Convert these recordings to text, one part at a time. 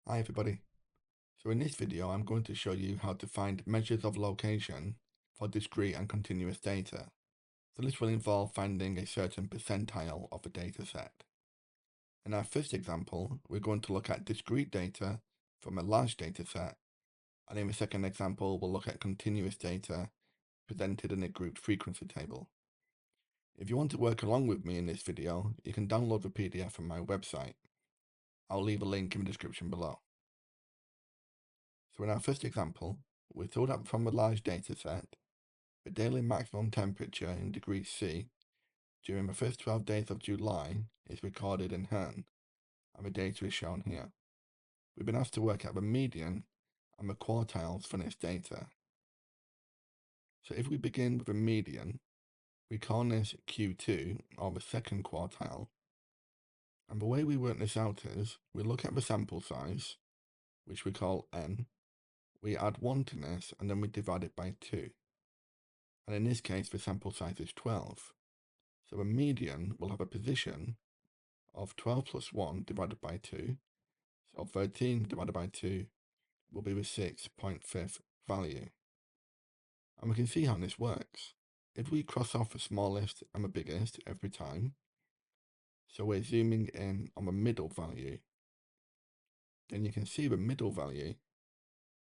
Hi everybody. So in this video I'm going to show you how to find measures of location for discrete and continuous data. So this will involve finding a certain percentile of a data set. In our first example, we're going to look at discrete data from a large data set, and in the second example we'll look at continuous data presented in a grouped frequency table. If you want to work along with me in this video, you can download the PDF from my website. I'll leave a link in the description below. So in our first example, we thought up from a large data set, the daily maximum temperature in degrees C during the first 12 days of July is recorded in Hern, and the data is shown here. We've been asked to work out the median and the quartiles for this data. So if we begin with a median, we call this Q2, or the second quartile, and the way we work this out is, we look at the sample size, which we call n, we add 1 to this, and then we divide it by 2. And in this case, the sample size is 12. So a median will have a position of 12 plus 1 divided by 2. So 13 divided by 2 will be the 6.5 value. And we can see how this works. If we cross off the smallest and the biggest every time, so we're zooming in on the middle value, then you can see the middle value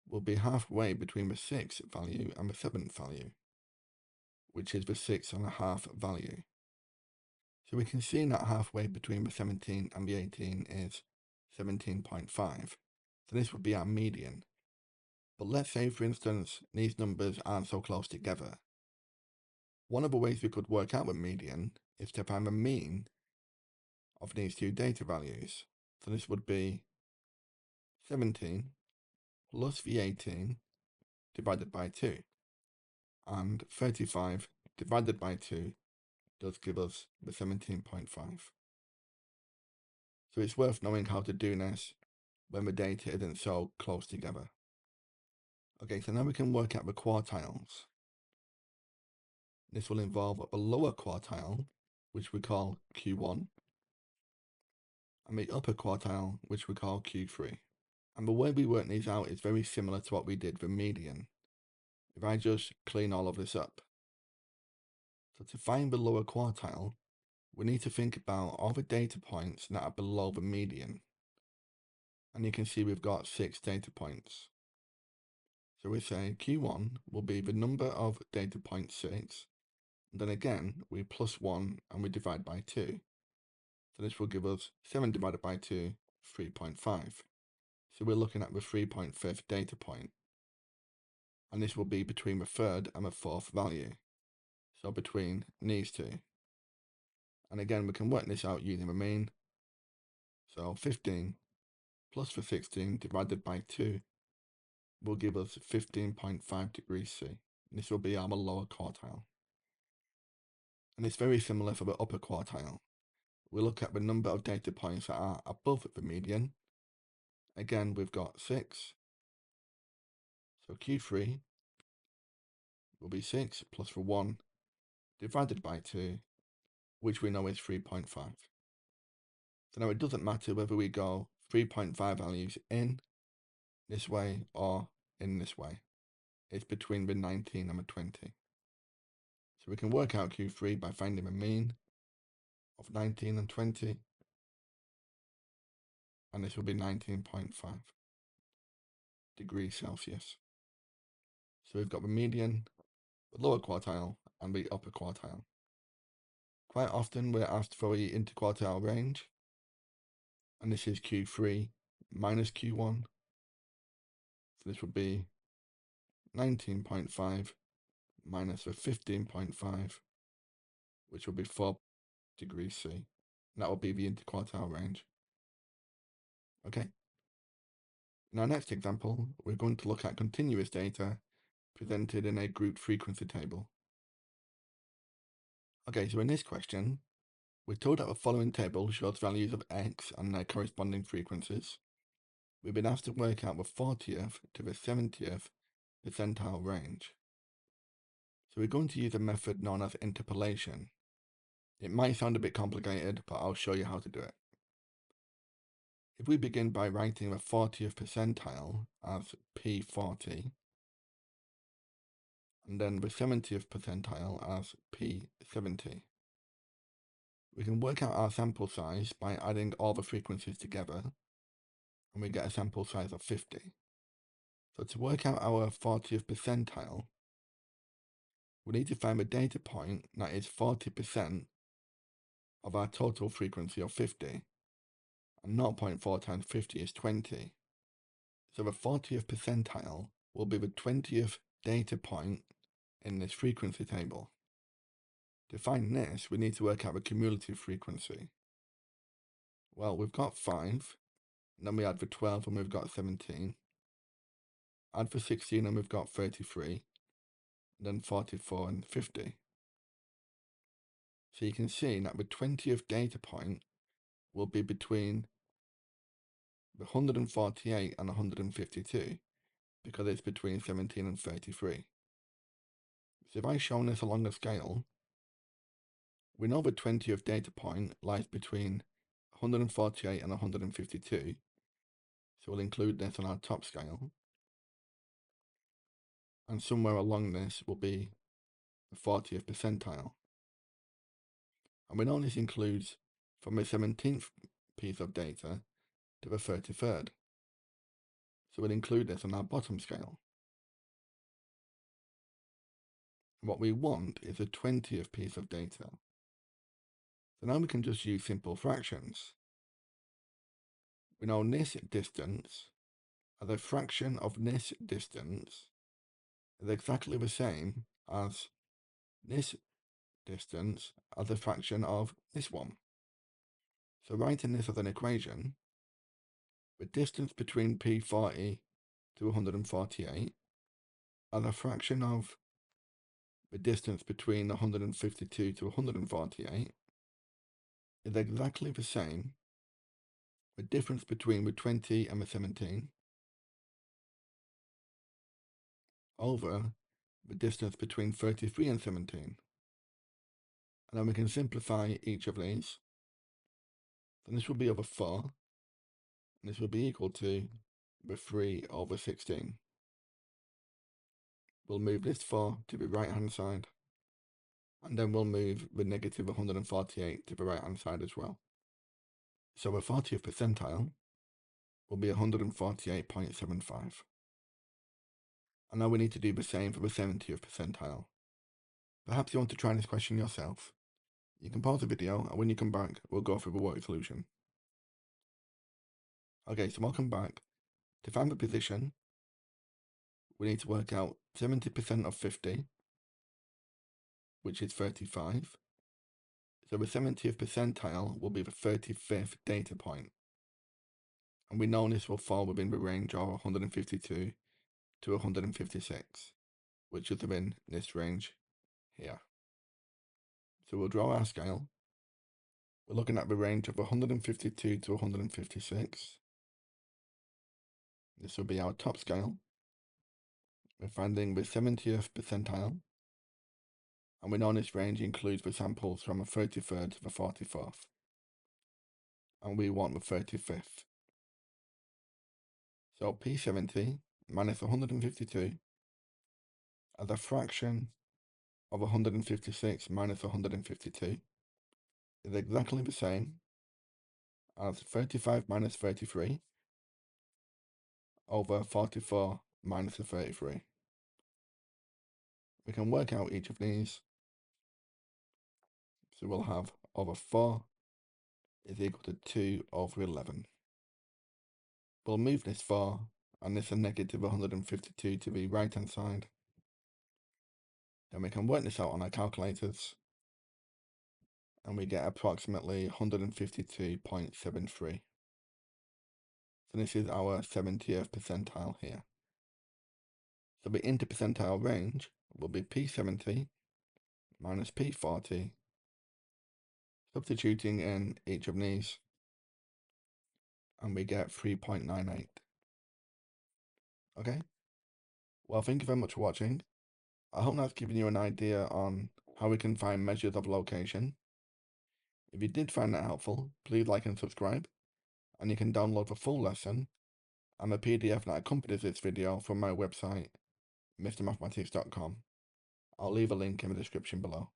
will be halfway between the 6th value and the 7th value, which is the 6.5 value. So we can see that halfway between the 17 and the 18 is 17.5. So this would be our median. But let's say, for instance, these numbers aren't so close together. One of the ways we could work out the median is to find the mean of these two data values. So this would be 17 plus the 18 divided by 2. And 35 divided by 2 does give us the 17.5. So it's worth knowing how to do this when the data isn't so close together. Okay, so now we can work out the quartiles. This will involve the lower quartile, which we call Q1, and the upper quartile, which we call Q3. And the way we work these out is very similar to what we did for median. If I just clean all of this up. So to find the lower quartile, we need to think about all the data points that are below the median. And you can see we've got 6 data points. So we say Q1 will be the number of data points 6. And then again, we plus 1 and we divide by 2. So this will give us 7 divided by 2, 3.5. So we're looking at the 3.5th data point. And this will be between the third and the fourth value. So between these two. And again, we can work this out using the mean. So 15 plus the 16 divided by 2 will give us 15.5 degrees C. This will be our lower quartile. And it's very similar for the upper quartile. We look at the number of data points that are above the median. Again, we've got 6. So Q3 will be 6 plus the 1 divided by 2, which we know is 3.5. So now it doesn't matter whether we go 3.5 values in this way or in this way. It's between the 19 and the 20. So we can work out Q3 by finding the mean of 19 and 20. And this will be 19.5 degrees Celsius. So we've got the median, the lower quartile, and the upper quartile. Quite often we're asked for the interquartile range, and this is Q3 minus Q1. So this would be 19.5 minus the 15.5, which will be 4 degrees C. And that will be the interquartile range. Okay. In our next example, we're going to look at continuous data presented in a grouped frequency table. Okay, so in this question, we're told that the following table shows values of x and their corresponding frequencies. We've been asked to work out the 40th to the 70th percentile range. So we're going to use a method known as interpolation. It might sound a bit complicated, but I'll show you how to do it. If we begin by writing the 40th percentile as P40, and then the 70th percentile as P70, we can work out our sample size by adding all the frequencies together, and we get a sample size of 50. So to work out our 40th percentile, we need to find the data point that is 40% of our total frequency of 50, and 0.4 times 50 is 20. So the 40th percentile will be the 20th data point in this frequency table. To find this, we need to work out the cumulative frequency. Well, we've got 5, then we add the 12 and we've got 17. Add the 16 and we've got 33, then 44 and 50. So you can see that the 20th data point will be between the 148 and 152, because it's between 17 and 33. So if I show this along a scale, we know the 20th data point lies between 148 and 152, so we'll include this on our top scale. And somewhere along this will be the 40th percentile. And we know this includes from the 17th piece of data to the 33rd. So we'll include this on our bottom scale. What we want is a 20th piece of data. So now we can just use simple fractions. We know this distance as a fraction of this distance is exactly the same as this distance as a fraction of this one. So writing this as an equation, the distance between P40 to 148 as a fraction of the distance between 152 to 148 is exactly the same, the difference between the 20 and the 17, over the distance between 33 and 17. And then we can simplify each of these. Then this will be over 4, and this will be equal to the 3 over 16. We'll move this 4 to the right hand side, and then we'll move the negative 148 to the right hand side as well. So the 40th percentile will be 148.75. And now we need to do the same for the 70th percentile. Perhaps you want to try this question yourself. You can pause the video, and when you come back, we'll go through the worked solution. Okay, so welcome back. To find the position, we need to work out 70% of 50, which is 35. So the 70th percentile will be the 35th data point. And we know this will fall within the range of 152 to 156, which is within this range here. So we'll draw our scale. We're looking at the range of 152 to 156. This will be our top scale. We're finding the 70th percentile. And we know this range includes the samples from the 33rd to the 44th. And we want the 35th. So P70 minus 152 as a fraction of 156 minus 152 is exactly the same as 35 minus 33 over 44 minus the 33. We can work out each of these. So we'll have over 4 is equal to 2 over 11. We'll move this 4 and this a negative 152 to the right hand side. Then we can work this out on our calculators, and we get approximately 152.73. So this is our 70th percentile here. So the interpercentile range will be P70 minus P40, substituting in each of these, and we get 3.98. Okay? Well, thank you very much for watching. I hope that's given you an idea on how we can find measures of location. If you did find that helpful, please like and subscribe, and you can download the full lesson and the PDF that accompanies this video from my website, mrmathematics.com. I'll leave a link in the description below.